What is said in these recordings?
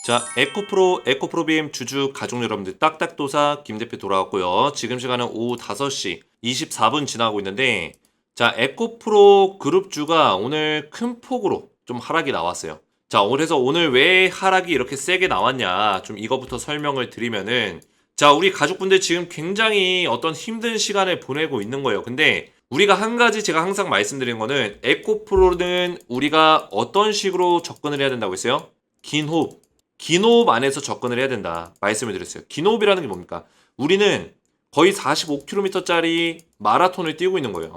자, 에코프로빔 주주 가족 여러분들 딱딱도사 김대표 돌아왔고요. 지금 시간은 오후 5시 24분 지나고 있는데, 자, 에코프로 그룹주가 오늘 큰 폭으로 좀 하락이 나왔어요. 자, 그래서 오늘 왜 하락이 이렇게 세게 나왔냐, 좀 이거부터 설명을 드리면은, 자, 우리 가족분들 지금 굉장히 어떤 힘든 시간을 보내고 있는 거예요. 근데 우리가 한 가지 제가 항상 말씀드리는 거는, 에코프로는 우리가 어떤 식으로 접근을 해야 된다고 했어요? 긴 호흡. 긴 호흡 안에서 접근을 해야 된다 말씀을 드렸어요. 긴 호흡이라는 게 뭡니까? 우리는 거의 45km짜리 마라톤을 뛰고 있는 거예요.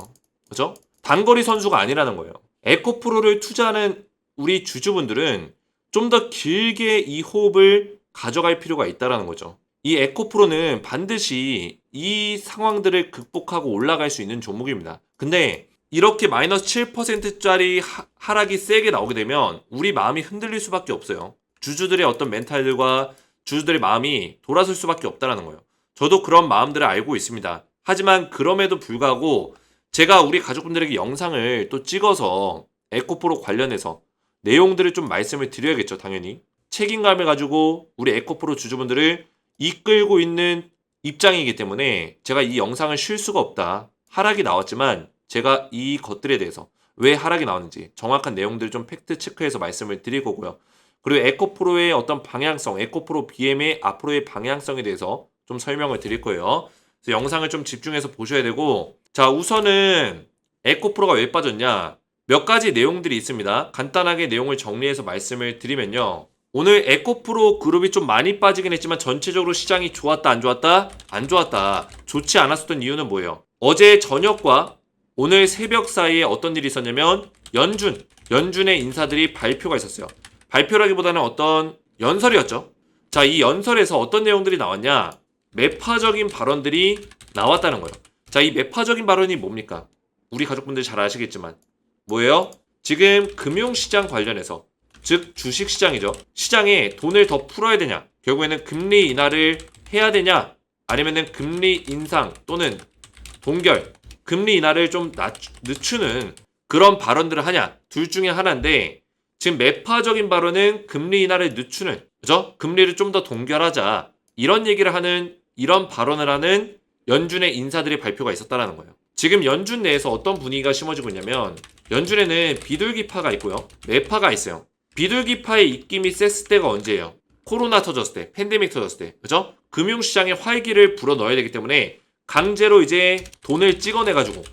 그죠? 단거리 선수가 아니라는 거예요. 에코프로를 투자하는 우리 주주분들은 좀 더 길게 이 호흡을 가져갈 필요가 있다는 거죠. 이 에코프로는 반드시 이 상황들을 극복하고 올라갈 수 있는 종목입니다. 근데 이렇게 마이너스 7%짜리 하락이 세게 나오게 되면 우리 마음이 흔들릴 수밖에 없어요. 주주들의 어떤 멘탈들과 주주들의 마음이 돌아설 수밖에 없다는 거예요. 저도 그런 마음들을 알고 있습니다. 하지만 그럼에도 불구하고 제가 우리 가족분들에게 영상을 또 찍어서 에코프로 관련해서 내용들을 좀 말씀을 드려야겠죠, 당연히. 책임감을 가지고 우리 에코프로 주주분들을 이끌고 있는 입장이기 때문에 제가 이 영상을 쉴 수가 없다. 하락이 나왔지만 제가 이 것들에 대해서 왜 하락이 나왔는지 정확한 내용들을 좀 팩트 체크해서 말씀을 드릴 거고요. 그리고 에코프로의 어떤 방향성, 에코프로 BM의 앞으로의 방향성에 대해서 좀 설명을 드릴 거예요. 그래서 영상을 좀 집중해서 보셔야 되고, 자, 우선은 에코프로가 왜 빠졌냐? 몇 가지 내용들이 있습니다. 간단하게 내용을 정리해서 말씀을 드리면요. 오늘 에코프로 그룹이 좀 많이 빠지긴 했지만 전체적으로 시장이 좋았다, 안 좋았다? 안 좋았다. 좋지 않았었던 이유는 뭐예요? 어제 저녁과 오늘 새벽 사이에 어떤 일이 있었냐면 연준의 인사들이 발표가 있었어요. 발표라기보다는 어떤 연설이었죠. 자, 이 연설에서 어떤 내용들이 나왔냐? 매파적인 발언들이 나왔다는 거예요. 자, 이 매파적인 발언이 뭡니까? 우리 가족분들 잘 아시겠지만 뭐예요? 지금 금융시장 관련해서, 즉 주식시장이죠. 시장에 돈을 더 풀어야 되냐? 결국에는 금리 인하를 해야 되냐? 아니면은 금리 인상 또는 동결, 금리 인하를 좀 늦추는 그런 발언들을 하냐? 둘 중에 하나인데, 지금 매파적인 발언은 금리 인하를 늦추는, 그죠? 금리를 좀 더 동결하자. 이런 얘기를 하는, 이런 발언을 하는 연준의 인사들의 발표가 있었다라는 거예요. 지금 연준 내에서 어떤 분위기가 심어지고 있냐면, 연준에는 비둘기파가 있고요. 매파가 있어요. 비둘기파의 입김이 셌을 때가 언제예요? 코로나 터졌을 때, 팬데믹 터졌을 때, 그죠? 금융시장에 활기를 불어 넣어야 되기 때문에 강제로 이제 돈을 찍어내가지고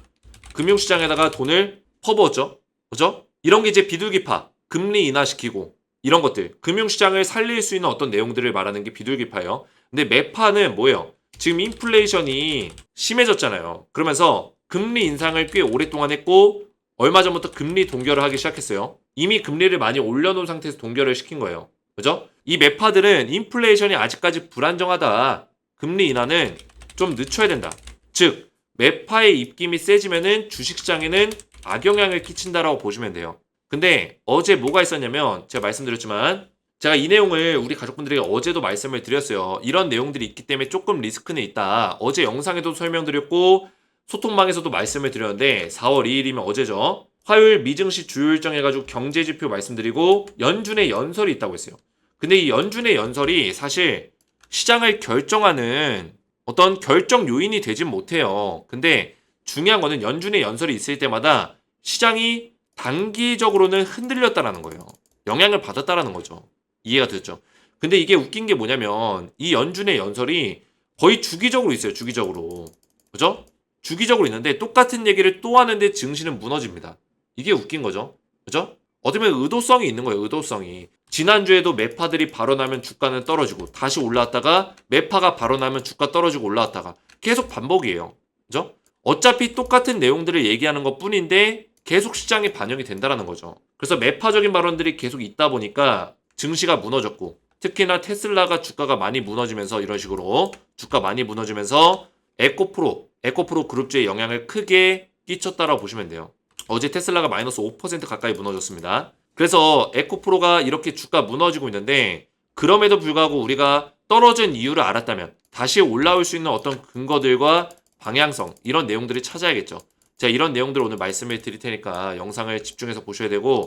금융시장에다가 돈을 퍼부었죠. 그죠? 이런 게 이제 비둘기파. 금리 인하시키고 이런 것들, 금융시장을 살릴 수 있는 어떤 내용들을 말하는 게 비둘기파예요. 근데 매파는 뭐예요? 지금 인플레이션이 심해졌잖아요. 그러면서 금리 인상을 꽤 오랫동안 했고 얼마 전부터 금리 동결을 하기 시작했어요. 이미 금리를 많이 올려놓은 상태에서 동결을 시킨 거예요. 그죠? 이 매파들은 인플레이션이 아직까지 불안정하다. 금리 인하는 좀 늦춰야 된다. 즉 매파의 입김이 세지면은 주식시장에는 악영향을 끼친다라고 보시면 돼요. 근데 어제 뭐가 있었냐면 제가 말씀드렸지만 제가 이 내용을 우리 가족분들에게 어제도 말씀을 드렸어요. 이런 내용들이 있기 때문에 조금 리스크는 있다. 어제 영상에도 설명드렸고 소통방에서도 말씀을 드렸는데 4월 2일이면 어제죠. 화요일 미증시 주요 일정 해가지고 경제지표 말씀드리고 연준의 연설이 있다고 했어요. 근데 이 연준의 연설이 사실 시장을 결정하는 어떤 결정 요인이 되진 못해요. 근데 중요한 거는 연준의 연설이 있을 때마다 시장이 단기적으로는 흔들렸다라는 거예요. 영향을 받았다라는 거죠. 이해가 됐죠? 근데 이게 웃긴 게 뭐냐면 이 연준의 연설이 거의 주기적으로 있어요. 주기적으로. 그죠? 주기적으로 있는데 똑같은 얘기를 또 하는데 증시는 무너집니다. 이게 웃긴 거죠. 그죠? 어떻게 보면 의도성이 있는 거예요. 의도성이. 지난주에도 매파들이 발언하면 주가는 떨어지고 다시 올라왔다가 매파가 발언하면 주가 떨어지고 올라왔다가 계속 반복이에요. 그죠? 어차피 똑같은 내용들을 얘기하는 것 뿐인데 계속 시장에 반영이 된다는 거죠. 그래서 매파적인 발언들이 계속 있다 보니까 증시가 무너졌고 특히나 테슬라가 주가가 많이 무너지면서 이런 식으로 주가 많이 무너지면서 에코프로 그룹주에 영향을 크게 끼쳤다라고 보시면 돼요. 어제 테슬라가 마이너스 5% 가까이 무너졌습니다. 그래서 에코프로가 이렇게 주가 무너지고 있는데 그럼에도 불구하고 우리가 떨어진 이유를 알았다면 다시 올라올 수 있는 어떤 근거들과 방향성 이런 내용들을 찾아야겠죠. 제가 이런 내용들을 오늘 말씀을 드릴 테니까 영상을 집중해서 보셔야 되고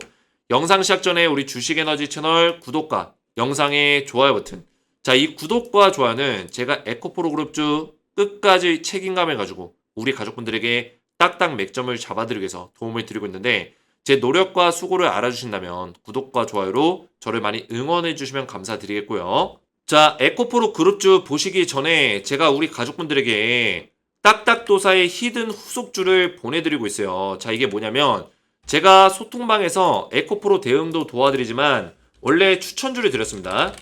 영상 시작 전에 우리 주식에너지 채널 구독과 영상의 좋아요 버튼. 자, 이 구독과 좋아요는 제가 에코프로 그룹주 끝까지 책임감을 가지고 우리 가족분들에게 딱딱 맥점을 잡아드리기 위해서 도움을 드리고 있는데 제 노력과 수고를 알아주신다면 구독과 좋아요로 저를 많이 응원해 주시면 감사드리겠고요. 자, 에코프로 그룹주 보시기 전에 제가 우리 가족분들에게 딱딱도사의 히든 후속주를 보내드리고 있어요. 자, 이게 뭐냐면 제가 소통방에서 에코프로 대응도 도와드리지만 원래 추천주를 드렸습니다.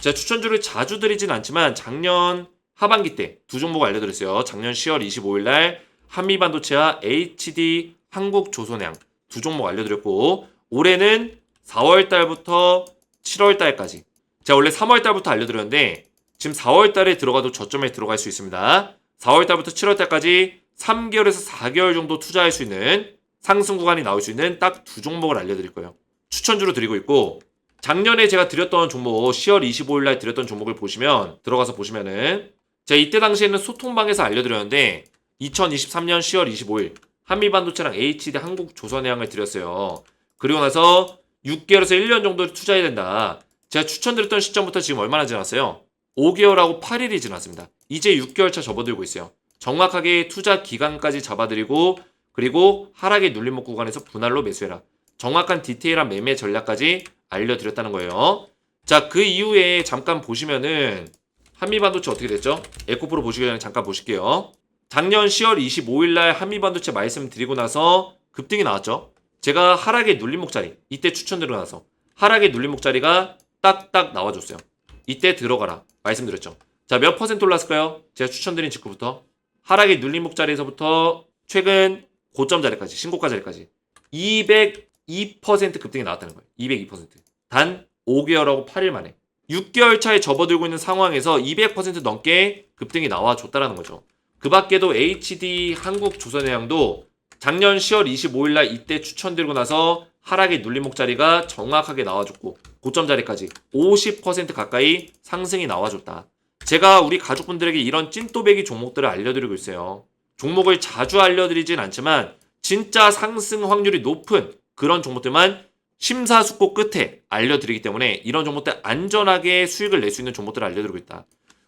제가 추천주를 자주 드리진 않지만 작년 하반기 때 두 종목 알려드렸어요. 작년 10월 25일 날 한미반도체와 HD 한국조선해양 두 종목 알려드렸고 올해는 4월 달부터 7월 달까지 제가 원래 3월 달부터 알려드렸는데 지금 4월 달에 들어가도 저점에 들어갈 수 있습니다. 4월 달부터 7월 달까지 3개월에서 4개월 정도 투자할 수 있는 상승 구간이 나올 수 있는 딱 두 종목을 알려드릴 거예요. 추천주로 드리고 있고 작년에 제가 드렸던 종목 10월 25일 날 드렸던 종목을 보시면 들어가서 보시면은 제가 이때 당시에는 소통방에서 알려드렸는데 2023년 10월 25일 한미반도체랑 HD 한국조선해양을 드렸어요. 그리고 나서 6개월에서 1년 정도 투자해야 된다. 제가 추천드렸던 시점부터 지금 얼마나 지났어요? 5개월하고 8일이 지났습니다. 이제 6개월 차 접어들고 있어요. 정확하게 투자 기간까지 잡아드리고 그리고 하락의 눌림목 구간에서 분할로 매수해라. 정확한 디테일한 매매 전략까지 알려드렸다는 거예요. 자, 그 이후에 잠깐 보시면은 한미반도체 어떻게 됐죠? 에코프로 보시기 전에 잠깐 보실게요. 작년 10월 25일 날 한미반도체 말씀드리고 나서 급등이 나왔죠. 제가 하락의 눌림목 자리 이때 추천드리고 나서 하락의 눌림목 자리가 딱딱 나와줬어요. 이때 들어가라 말씀드렸죠. 자, 몇 퍼센트 올랐을까요? 제가 추천드린 직후부터 하락의 눌림목 자리에서부터 최근 고점 자리까지 신고가 자리까지 202% 급등이 나왔다는 거예요. 202%. 단 5개월하고 8일 만에 6개월 차에 접어들고 있는 상황에서 200% 넘게 급등이 나와줬다는 거죠. 그 밖에도 HD 한국조선해양도 작년 10월 25일 날 이때 추천드리고 나서 하락의 눌림목 자리가 정확하게 나와줬고 고점 자리까지 50% 가까이 상승이 나와줬다. 제가 우리 가족분들에게 이런 찐또배기 종목들을 알려드리고 있어요. 종목을 자주 알려드리진 않지만 진짜 상승 확률이 높은 그런 종목들만 심사숙고 끝에 알려드리기 때문에 이런 종목들 안전하게 수익을 낼 수 있는 종목들을 알려드리고 있다.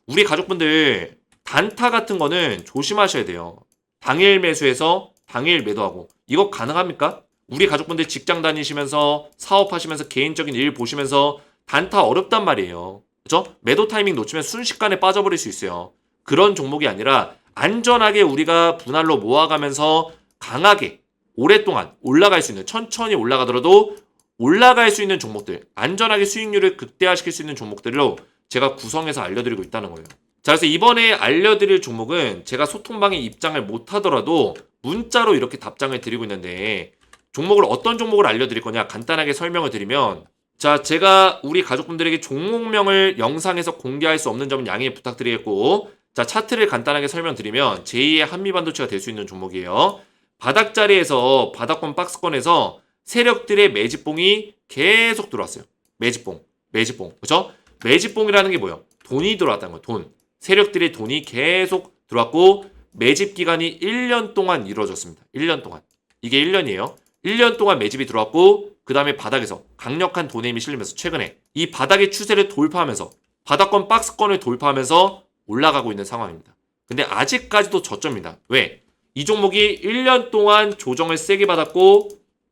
우리 가족분들 단타 같은 거는 조심하셔야 돼요. 당일 매수해서 당일 매도하고 이거 가능합니까? 우리 가족분들 직장 다니시면서 사업하시면서 개인적인 일 보시면서 단타 어렵단 말이에요. 그죠? 매도 타이밍 놓치면 순식간에 빠져버릴 수 있어요. 그런 종목이 아니라 안전하게 우리가 분할로 모아가면서 강하게 오랫동안 올라갈 수 있는 천천히 올라가더라도 올라갈 수 있는 종목들 안전하게 수익률을 극대화시킬 수 있는 종목들로 제가 구성해서 알려드리고 있다는 거예요. 자, 그래서 이번에 알려드릴 종목은 제가 소통방에 입장을 못하더라도 문자로 이렇게 답장을 드리고 있는데 종목을 어떤 종목을 알려드릴 거냐 간단하게 설명을 드리면 자, 제가 우리 가족분들에게 종목명을 영상에서 공개할 수 없는 점은 양해 부탁드리겠고 자, 차트를 간단하게 설명드리면 제2의 한미반도체가 될 수 있는 종목이에요. 바닥 자리에서 바닥권 박스권에서 세력들의 매집봉이 계속 들어왔어요. 매집봉. 그죠? 매집봉이라는 게 뭐예요? 돈이 들어왔다는 거예요. 돈. 세력들의 돈이 계속 들어왔고 매집 기간이 1년 동안 이루어졌습니다. 1년 동안. 이게 1년이에요. 1년 동안 매집이 들어왔고 그 다음에 바닥에서 강력한 돈의 힘이 실리면서 최근에 이 바닥의 추세를 돌파하면서 바닥권 박스권을 돌파하면서 올라가고 있는 상황입니다. 근데 아직까지도 저점입니다. 왜? 이 종목이 1년 동안 조정을 세게 받았고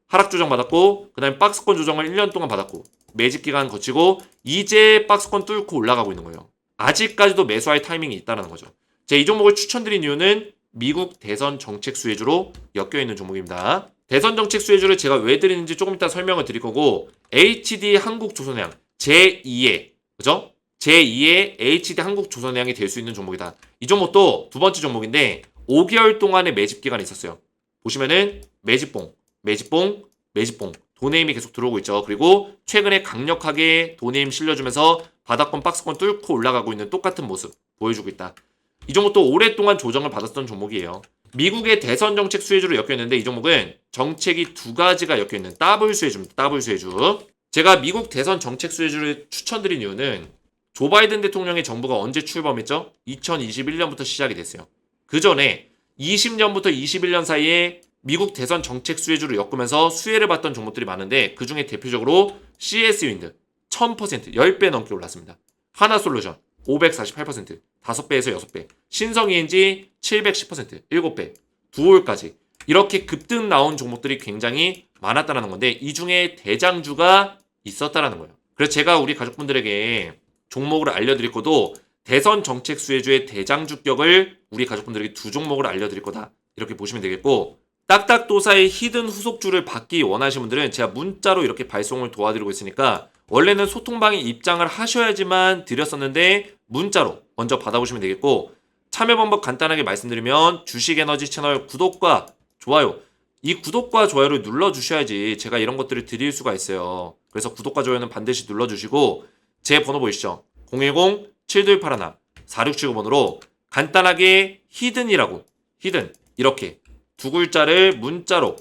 하락 조정 받았고 그 다음에 박스권 조정을 1년 동안 받았고 매집 기간 거치고 이제 박스권 뚫고 올라가고 있는 거예요. 아직까지도 매수할 타이밍이 있다는 거죠. 제가 이 종목을 추천드린 이유는 미국 대선 정책 수혜주로 엮여있는 종목입니다. 대선 정책 수혜주를 제가 왜 드리는지 조금 이따 설명을 드릴 거고 HD 한국조선해양 제2의 그죠? 제2의 HD 한국조선해양이 될 수 있는 종목이다. 이 종목도 두 번째 종목인데 5개월 동안의 매집 기간이 있었어요. 보시면은 매집봉 돈의 힘이 계속 들어오고 있죠. 그리고 최근에 강력하게 돈의 힘 실려주면서 바닥권 박스권 뚫고 올라가고 있는 똑같은 모습 보여주고 있다. 이 종목도 오랫동안 조정을 받았던 종목이에요. 미국의 대선 정책 수혜주로 엮여있는데 이 종목은 정책이 두 가지가 엮여있는 더블 수혜주입니다. 더블 수혜주. 제가 미국 대선 정책 수혜주를 추천드린 이유는 조 바이든 대통령의 정부가 언제 출범했죠? 2021년부터 시작이 됐어요. 그 전에 20년부터 21년 사이에 미국 대선 정책 수혜주를 엮으면서 수혜를 받던 종목들이 많은데 그 중에 대표적으로 CS 윈드, 1000%, 10배 넘게 올랐습니다. 하나솔루션 548%, 5배에서 6배. 신성ENG 710%, 7배. 두올까지. 이렇게 급등 나온 종목들이 굉장히 많았다는 건데 이 중에 대장주가 있었다는 거예요. 그래서 제가 우리 가족분들에게 종목을 알려드릴 거도 대선 정책 수혜주의 대장주격을 우리 가족분들에게 두 종목을 알려드릴 거다. 이렇게 보시면 되겠고 딱딱도사의 히든 후속주를 받기 원하시는 분들은 제가 문자로 이렇게 발송을 도와드리고 있으니까 원래는 소통방에 입장을 하셔야지만 드렸었는데 문자로 먼저 받아보시면 되겠고 참여 방법 간단하게 말씀드리면 주식에너지 채널 구독과 좋아요 이 구독과 좋아요를 눌러주셔야지 제가 이런 것들을 드릴 수가 있어요. 그래서 구독과 좋아요는 반드시 눌러주시고 제 번호 보이시죠? 010-7281-4675번으로 간단하게 히든이라고 히든 이렇게 두 글자를 문자로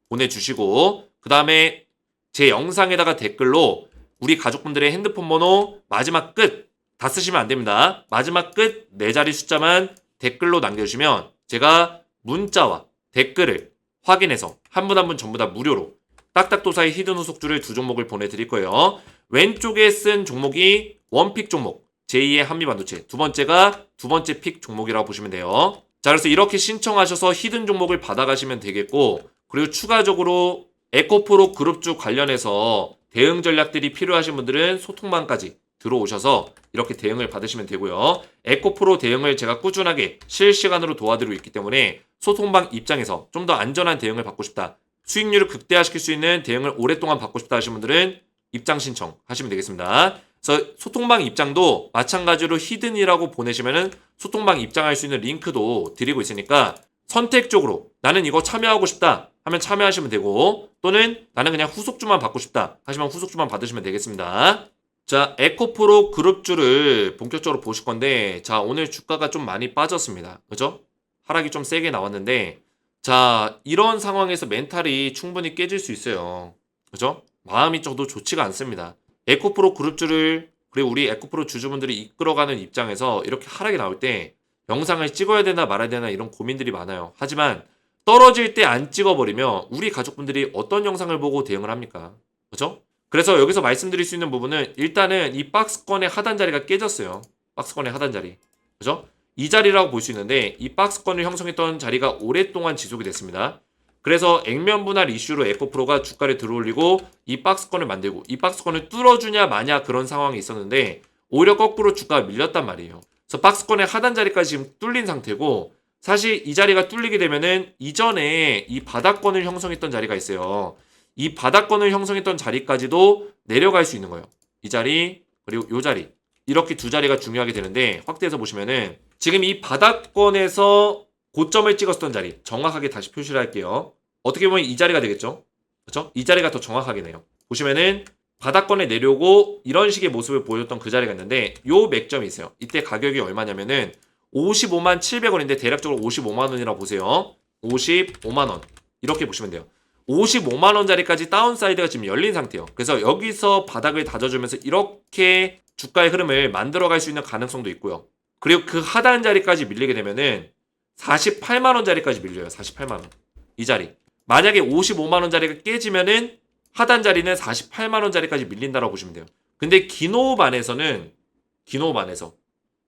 보내주시고 그 다음에 제 영상에다가 댓글로 우리 가족분들의 핸드폰 번호 마지막 끝 다 쓰시면 안 됩니다. 마지막 끝 4자리 숫자만 댓글로 남겨주시면 제가 문자와 댓글을 확인해서 한 분 한 분 전부 다 무료로 딱딱도사의 히든 후속주를 두 종목을 보내드릴 거예요. 왼쪽에 쓴 종목이 원픽 종목 제2의 한미반도체 두 번째가 두 번째 픽 종목이라고 보시면 돼요. 자 그래서 이렇게 신청하셔서 히든 종목을 받아가시면 되겠고 그리고 추가적으로 에코프로 그룹주 관련해서 대응 전략들이 필요하신 분들은 소통방까지 들어오셔서 이렇게 대응을 받으시면 되고요. 에코프로 대응을 제가 꾸준하게 실시간으로 도와드리고 있기 때문에 소통방 입장에서 좀 더 안전한 대응을 받고 싶다. 수익률을 극대화시킬 수 있는 대응을 오랫동안 받고 싶다 하시는 분들은 입장 신청하시면 되겠습니다. 그래서 소통방 입장도 마찬가지로 히든이라고 보내시면은 소통방 입장할 수 있는 링크도 드리고 있으니까 선택적으로 나는 이거 참여하고 싶다 하면 참여하시면 되고 또는 나는 그냥 후속주만 받고 싶다 하시면 후속주만 받으시면 되겠습니다. 자, 에코프로 그룹주를 본격적으로 보실 건데 자, 오늘 주가가 좀 많이 빠졌습니다. 그죠? 하락이 좀 세게 나왔는데 자, 이런 상황에서 멘탈이 충분히 깨질 수 있어요. 그죠? 마음이 저도 좋지가 않습니다. 에코프로 그룹주를 그리고 우리 에코프로 주주분들이 이끌어가는 입장에서 이렇게 하락이 나올 때 영상을 찍어야 되나 말아야 되나 이런 고민들이 많아요. 하지만 떨어질 때 안 찍어버리면 우리 가족분들이 어떤 영상을 보고 대응을 합니까? 그죠? 그래서 여기서 말씀드릴 수 있는 부분은 일단은 이 박스권의 하단 자리가 깨졌어요. 박스권의 하단 자리. 그죠? 이 자리라고 볼 수 있는데 이 박스권을 형성했던 자리가 오랫동안 지속이 됐습니다. 그래서 액면 분할 이슈로 에코프로가 주가를 들어올리고 이 박스권을 만들고 이 박스권을 뚫어주냐 마냐 그런 상황이 있었는데 오히려 거꾸로 주가가 밀렸단 말이에요. 그래서 박스권의 하단 자리까지 지금 뚫린 상태고 사실 이 자리가 뚫리게 되면은 이전에 이 바닥권을 형성했던 자리가 있어요. 이 바닥권을 형성했던 자리까지도 내려갈 수 있는 거예요. 이 자리 그리고 이 자리 이렇게 두 자리가 중요하게 되는데 확대해서 보시면은 지금 이 바닥권에서 고점을 찍었던 자리 정확하게 다시 표시를 할게요. 어떻게 보면 이 자리가 되겠죠. 그렇죠? 이 자리가 더 정확하게네요. 보시면은 바닥권에 내려오고 이런 식의 모습을 보여줬던 그 자리가 있는데 요 맥점이 있어요. 이때 가격이 얼마냐면은 55만 700원인데 대략적으로 55만 원이라고 보세요. 55만 원 이렇게 보시면 돼요. 55만 원짜리까지 다운사이드가 지금 열린 상태예요. 그래서 여기서 바닥을 다져주면서 이렇게 주가의 흐름을 만들어갈 수 있는 가능성도 있고요. 그리고 그 하단 자리까지 밀리게 되면은 48만 원짜리까지 밀려요. 48만 원. 이 자리. 만약에 55만 원짜리가 깨지면은 하단 자리는 48만 원짜리까지 밀린다라고 보시면 돼요. 근데 기노업 안에서는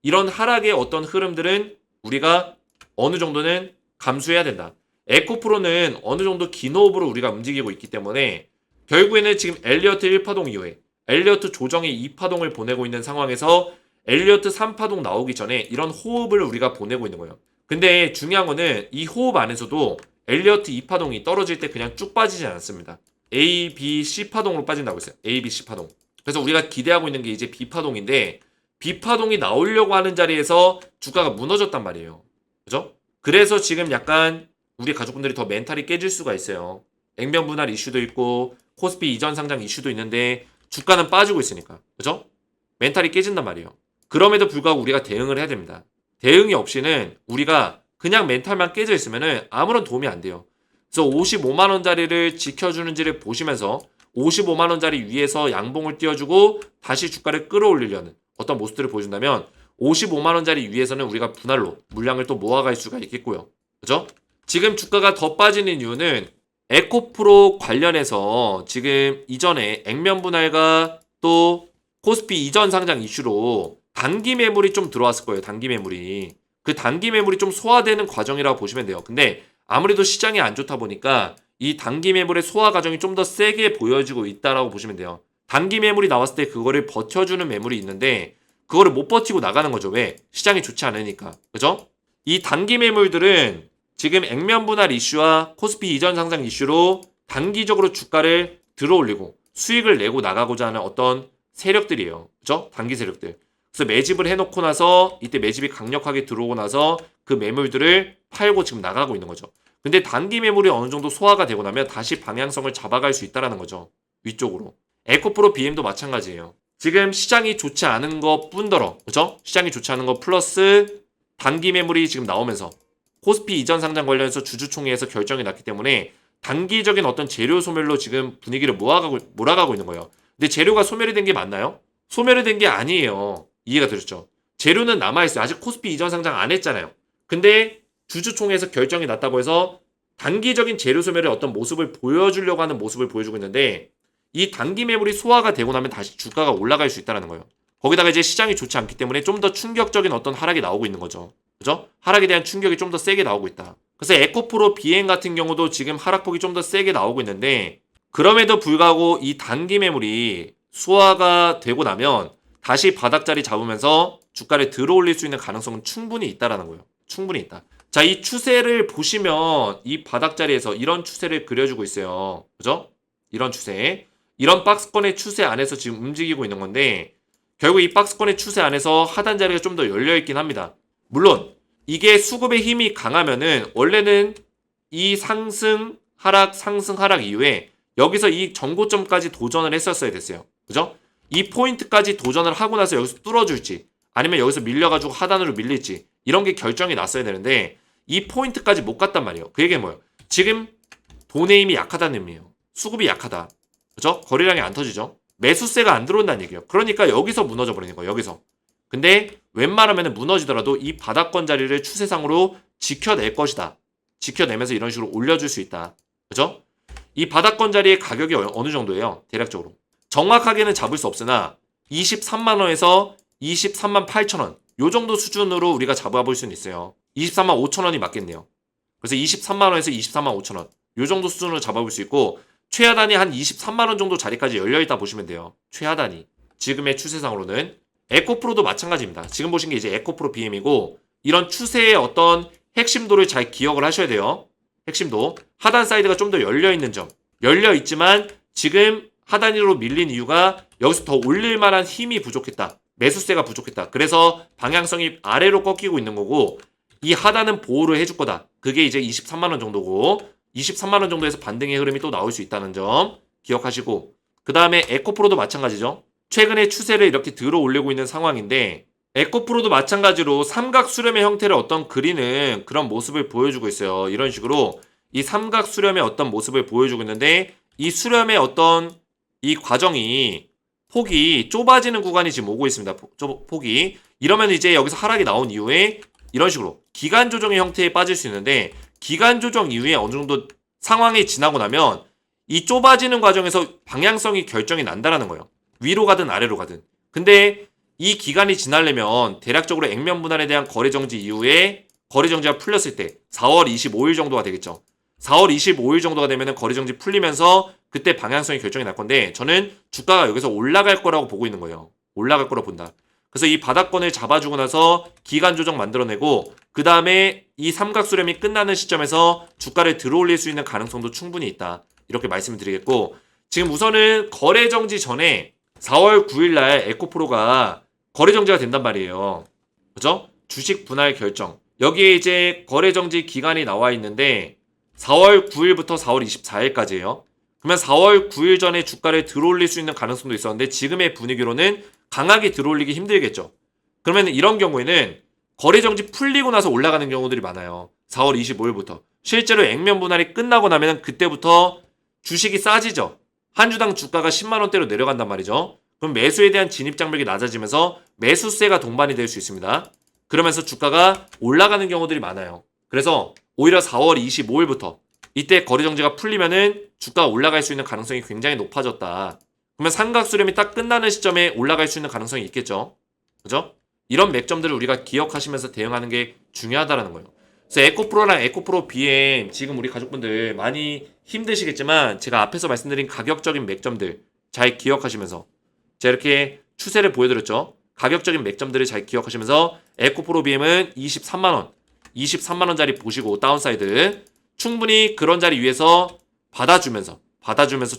이런 하락의 어떤 흐름들은 우리가 어느 정도는 감수해야 된다. 에코프로는 어느 정도 기노업으로 우리가 움직이고 있기 때문에 결국에는 지금 엘리어트 1파동 이후에 엘리어트 조정의 2파동을 보내고 있는 상황에서 엘리어트 3파동 나오기 전에 이런 호흡을 우리가 보내고 있는 거예요. 근데 중요한 거는 이 호흡 안에서도 엘리어트 2파동이 떨어질 때 그냥 쭉 빠지지 않습니다. A, B, C파동으로 빠진다고 했어요. A, B, C파동. 그래서 우리가 기대하고 있는 게 이제 B파동인데 B파동이 나오려고 하는 자리에서 주가가 무너졌단 말이에요. 그죠? 그래서 지금 약간 우리 가족분들이 더 멘탈이 깨질 수가 있어요. 액면 분할 이슈도 있고 코스피 이전 상장 이슈도 있는데 주가는 빠지고 있으니까. 그죠? 멘탈이 깨진단 말이에요. 그럼에도 불구하고 우리가 대응을 해야 됩니다. 대응이 없이는 우리가 그냥 멘탈만 깨져 있으면은 아무런 도움이 안 돼요. 그래서 55만 원짜리를 지켜주는지를 보시면서 55만 원짜리 위에서 양봉을 띄워주고 다시 주가를 끌어올리려는 어떤 모습들을 보여준다면 55만 원짜리 위에서는 우리가 분할로 물량을 또 모아갈 수가 있겠고요. 그죠? 지금 주가가 더 빠지는 이유는 에코프로 관련해서 지금 이전에 액면 분할과 또 코스피 이전 상장 이슈로 단기 매물이 좀 들어왔을 거예요. 단기 매물이. 그 단기 매물이 좀 소화되는 과정이라고 보시면 돼요. 근데 아무래도 시장이 안 좋다 보니까 이 단기 매물의 소화 과정이 좀 더 세게 보여지고 있다라고 보시면 돼요. 단기 매물이 나왔을 때 그거를 버텨주는 매물이 있는데 그거를 못 버티고 나가는 거죠. 왜? 시장이 좋지 않으니까. 그죠? 이 단기 매물들은 지금 액면 분할 이슈와 코스피 이전 상장 이슈로 단기적으로 주가를 들어올리고 수익을 내고 나가고자 하는 어떤 세력들이에요. 그죠? 단기 세력들. 그래서 매집을 해놓고 나서 이때 매집이 강력하게 들어오고 나서 그 매물들을 팔고 지금 나가고 있는 거죠. 근데 단기 매물이 어느 정도 소화가 되고 나면 다시 방향성을 잡아갈 수 있다는 거죠. 위쪽으로. 에코프로 BM도 마찬가지예요. 지금 시장이 좋지 않은 것 뿐더러, 그죠? 시장이 좋지 않은 것 플러스 단기 매물이 지금 나오면서 코스피 이전 상장 관련해서 주주총회에서 결정이 났기 때문에 단기적인 어떤 재료 소멸로 지금 분위기를 몰아가고 있는 거예요. 근데 재료가 소멸이 된 게 맞나요? 소멸이 된 게 아니에요. 이해가 되셨죠? 재료는 남아있어요. 아직 코스피 이전 상장 안 했잖아요. 근데 주주총회에서 결정이 났다고 해서 단기적인 재료 소멸의 어떤 모습을 보여주려고 하는 모습을 보여주고 있는데 이 단기 매물이 소화가 되고 나면 다시 주가가 올라갈 수 있다는 거예요. 거기다가 이제 시장이 좋지 않기 때문에 좀 더 충격적인 어떤 하락이 나오고 있는 거죠. 그죠? 하락에 대한 충격이 좀 더 세게 나오고 있다. 그래서 에코프로 비행 같은 경우도 지금 하락폭이 좀 더 세게 나오고 있는데 그럼에도 불구하고 이 단기 매물이 소화가 되고 나면 다시 바닥 자리 잡으면서 주가를 들어올릴 수 있는 가능성은 충분히 있다라는 거예요. 충분히 있다. 자, 이 추세를 보시면 이 바닥 자리에서 이런 추세를 그려주고 있어요. 그죠? 이런 추세. 이런 박스권의 추세 안에서 지금 움직이고 있는 건데 결국 이 박스권의 추세 안에서 하단 자리가 좀 더 열려있긴 합니다. 물론 이게 수급의 힘이 강하면은 원래는 이 상승 하락 이후에 여기서 이 전고점까지 도전을 했었어야 됐어요. 그죠? 이 포인트까지 도전을 하고 나서 여기서 뚫어줄지 아니면 여기서 밀려가지고 하단으로 밀릴지 이런 게 결정이 났어야 되는데 이 포인트까지 못 갔단 말이에요. 그 얘기는 뭐예요? 지금 돈의 힘이 약하다는 의미예요. 수급이 약하다. 그죠? 거래량이 안 터지죠? 매수세가 안 들어온다는 얘기예요. 그러니까 여기서 무너져 버리는 거예요. 여기서. 근데 웬만하면 무너지더라도 이 바닥권 자리를 추세상으로 지켜낼 것이다. 지켜내면서 이런 식으로 올려줄 수 있다. 그죠? 이 바닥권 자리의 가격이 어느 정도예요? 대략적으로. 정확하게는 잡을 수 없으나 23만 원에서 23만 8천 원. 요 정도 수준으로 우리가 잡아볼 수는 있어요. 23만 5천 원이 맞겠네요. 그래서 23만 원에서 24만 5천 원. 요 정도 수준으로 잡아볼 수 있고 최하단이 한 23만 원 정도 자리까지 열려있다 보시면 돼요. 최하단이. 지금의 추세상으로는. 에코프로도 마찬가지입니다. 지금 보신 게 이제 에코프로 BM이고 이런 추세의 어떤 핵심도를 잘 기억을 하셔야 돼요. 핵심도. 하단 사이드가 좀 더 열려있는 점. 열려있지만 지금 하단 위로 밀린 이유가 여기서 더 올릴 만한 힘이 부족했다. 매수세가 부족했다. 그래서 방향성이 아래로 꺾이고 있는 거고 이 하단은 보호를 해줄 거다. 그게 이제 23만 원 정도고 23만 원 정도에서 반등의 흐름이 또 나올 수 있다는 점 기억하시고 그 다음에 에코프로도 마찬가지죠. 최근에 추세를 이렇게 들어 올리고 있는 상황인데 에코프로도 마찬가지로 삼각 수렴의 형태를 어떤 그리는 그런 모습을 보여주고 있어요. 이런 식으로 이 삼각 수렴의 어떤 모습을 보여주고 있는데 이 수렴의 어떤 이 과정이 폭이 좁아지는 구간이 지금 오고 있습니다. 폭이. 이러면 이제 여기서 하락이 나온 이후에 이런 식으로 기간 조정의 형태에 빠질 수 있는데 기간 조정 이후에 어느 정도 상황이 지나고 나면 이 좁아지는 과정에서 방향성이 결정이 난다라는 거예요. 위로 가든 아래로 가든. 근데 이 기간이 지나려면 대략적으로 액면 분할에 대한 거래 정지 이후에 거래 정지가 풀렸을 때 4월 25일 정도가 되겠죠. 4월 25일 정도가 되면 거래 정지 풀리면서 그때 방향성이 결정이 날 건데 저는 주가가 여기서 올라갈 거라고 보고 있는 거예요. 올라갈 거라고 본다. 그래서 이 바닥권을 잡아주고 나서 기간 조정 만들어내고 그 다음에 이 삼각수렴이 끝나는 시점에서 주가를 들어올릴 수 있는 가능성도 충분히 있다. 이렇게 말씀을 드리겠고 지금 우선은 거래 정지 전에 4월 9일 날 에코프로가 거래 정지가 된단 말이에요. 그죠? 주식 분할 결정. 여기에 이제 거래 정지 기간이 나와 있는데 4월 9일부터 4월 24일까지예요. 그러면 4월 9일 전에 주가를 들어올릴 수 있는 가능성도 있었는데 지금의 분위기로는 강하게 들어올리기 힘들겠죠. 그러면 이런 경우에는 거래 정지 풀리고 나서 올라가는 경우들이 많아요. 4월 25일부터. 실제로 액면 분할이 끝나고 나면 그때부터 주식이 싸지죠. 한 주당 주가가 10만 원대로 내려간단 말이죠. 그럼 매수에 대한 진입 장벽이 낮아지면서 매수세가 동반이 될 수 있습니다. 그러면서 주가가 올라가는 경우들이 많아요. 그래서 오히려 4월 25일부터 이때 거래 정지가 풀리면은 주가가 올라갈 수 있는 가능성이 굉장히 높아졌다. 그러면 삼각수렴이 딱 끝나는 시점에 올라갈 수 있는 가능성이 있겠죠. 그죠? 이런 맥점들을 우리가 기억하시면서 대응하는 게 중요하다라는 거예요. 그래서 에코프로랑 에코프로 BM 지금 우리 가족분들 많이 힘드시겠지만 제가 앞에서 말씀드린 가격적인 맥점들 잘 기억하시면서 제가 이렇게 추세를 보여드렸죠. 가격적인 맥점들을 잘 기억하시면서 에코프로 BM은 23만원 23만원짜리 보시고 다운사이드 충분히 그런 자리 위에서 받아주면서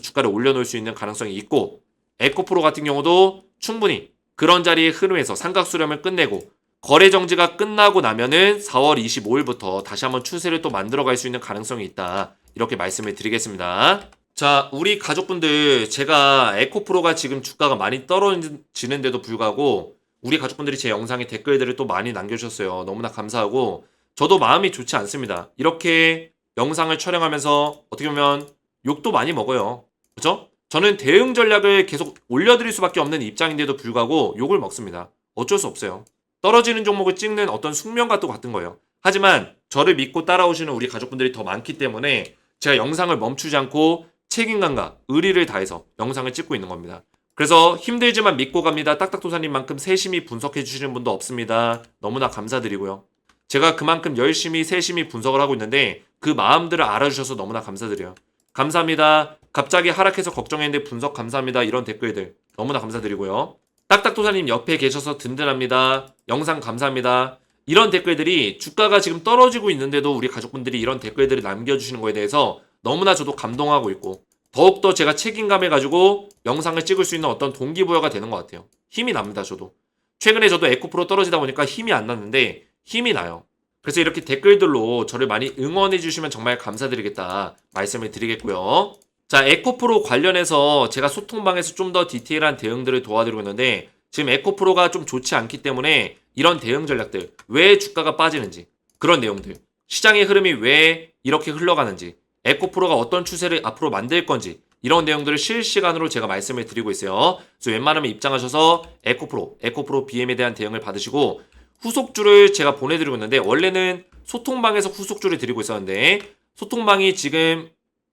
주가를 올려놓을 수 있는 가능성이 있고 에코프로 같은 경우도 충분히 그런 자리의 흐름에서 삼각수렴을 끝내고 거래 정지가 끝나고 나면은 4월 25일부터 다시 한번 추세를 또 만들어갈 수 있는 가능성이 있다. 이렇게 말씀을 드리겠습니다. 자, 우리 가족분들 제가 에코프로가 지금 주가가 많이 떨어지는데도 불구하고 우리 가족분들이 제 영상에 댓글들을 또 많이 남겨주셨어요. 너무나 감사하고 저도 마음이 좋지 않습니다. 이렇게 영상을 촬영하면서 어떻게 보면 욕도 많이 먹어요. 그렇죠? 저는 대응 전략을 계속 올려드릴 수밖에 없는 입장인데도 불구하고 욕을 먹습니다. 어쩔 수 없어요. 떨어지는 종목을 찍는 어떤 숙명과 또 같은 거예요. 하지만 저를 믿고 따라오시는 우리 가족분들이 더 많기 때문에 제가 영상을 멈추지 않고 책임감과 의리를 다해서 영상을 찍고 있는 겁니다. 그래서 힘들지만 믿고 갑니다. 딱딱도사님만큼 세심히 분석해 주시는 분도 없습니다. 너무나 감사드리고요. 제가 그만큼 열심히 세심히 분석을 하고 있는데 그 마음들을 알아주셔서 너무나 감사드려요. 감사합니다. 갑자기 하락해서 걱정했는데 분석 감사합니다. 이런 댓글들 너무나 감사드리고요. 딱딱도사님 옆에 계셔서 든든합니다. 영상 감사합니다. 이런 댓글들이 주가가 지금 떨어지고 있는데도 우리 가족분들이 이런 댓글들을 남겨주시는 거에 대해서 너무나 저도 감동하고 있고 더욱더 제가 책임감을 가지고 영상을 찍을 수 있는 어떤 동기부여가 되는 것 같아요. 힘이 납니다. 저도. 최근에 저도 에코프로 떨어지다 보니까 힘이 안 났는데 힘이 나요. 그래서 이렇게 댓글들로 저를 많이 응원해 주시면 정말 감사드리겠다 말씀을 드리겠고요. 자, 에코프로 관련해서 제가 소통방에서 좀 더 디테일한 대응들을 도와드리고 있는데 지금 에코프로가 좀 좋지 않기 때문에 이런 대응 전략들, 왜 주가가 빠지는지 그런 내용들, 시장의 흐름이 왜 이렇게 흘러가는지, 에코프로가 어떤 추세를 앞으로 만들 건지 이런 내용들을 실시간으로 제가 말씀을 드리고 있어요. 그래서 웬만하면 입장하셔서 에코프로 BM에 대한 대응을 받으시고 후속주를 제가 보내드리고 있는데 원래는 소통방에서 후속주를 드리고 있었는데 소통방이 지금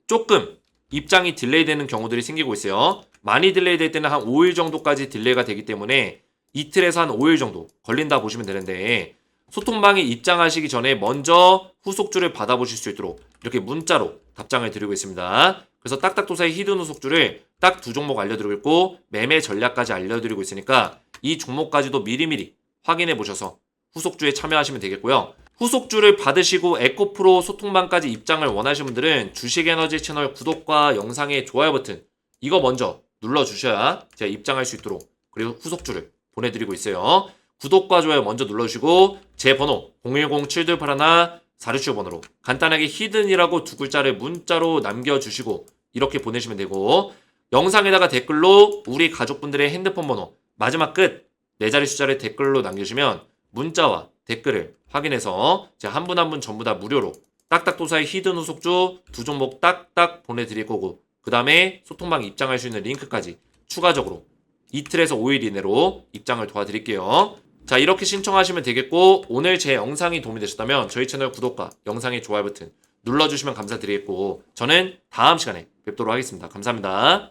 조금 입장이 딜레이 되는 경우들이 생기고 있어요. 많이 딜레이 될 때는 한 5일 정도까지 딜레이가 되기 때문에 이틀에서 한 5일 정도 걸린다 보시면 되는데 소통방에 입장하시기 전에 먼저 후속주를 받아보실 수 있도록 이렇게 문자로 답장을 드리고 있습니다. 그래서 딱딱도사의 히든 후속주를 딱 2종목 알려드리고 있고 매매 전략까지 알려드리고 있으니까 이 종목까지도 미리미리 확인해 보셔서 후속주에 참여하시면 되겠고요. 후속주를 받으시고 에코프로 소통방까지 입장을 원하시는 분들은 주식에너지 채널 구독과 영상의 좋아요 버튼 이거 먼저 눌러주셔야 제가 입장할 수 있도록 그리고 후속주를 보내드리고 있어요. 구독과 좋아요 먼저 눌러주시고 제 번호 010-7281-4675 번호로 간단하게 히든이라고 2글자를 문자로 남겨주시고 이렇게 보내시면 되고 영상에다가 댓글로 우리 가족분들의 핸드폰 번호 마지막 끝 4자리 숫자를 댓글로 남겨주시면 문자와 댓글을 확인해서 제가 한 분 한 분 전부 다 무료로 딱딱도사의 히든 후속주 2종목 딱딱 보내드릴 거고 그 다음에 소통방 입장할 수 있는 링크까지 추가적으로 이틀에서 5일 이내로 입장을 도와드릴게요. 자, 이렇게 신청하시면 되겠고 오늘 제 영상이 도움이 되셨다면 저희 채널 구독과 영상의 좋아요 버튼 눌러주시면 감사드리겠고 저는 다음 시간에 뵙도록 하겠습니다. 감사합니다.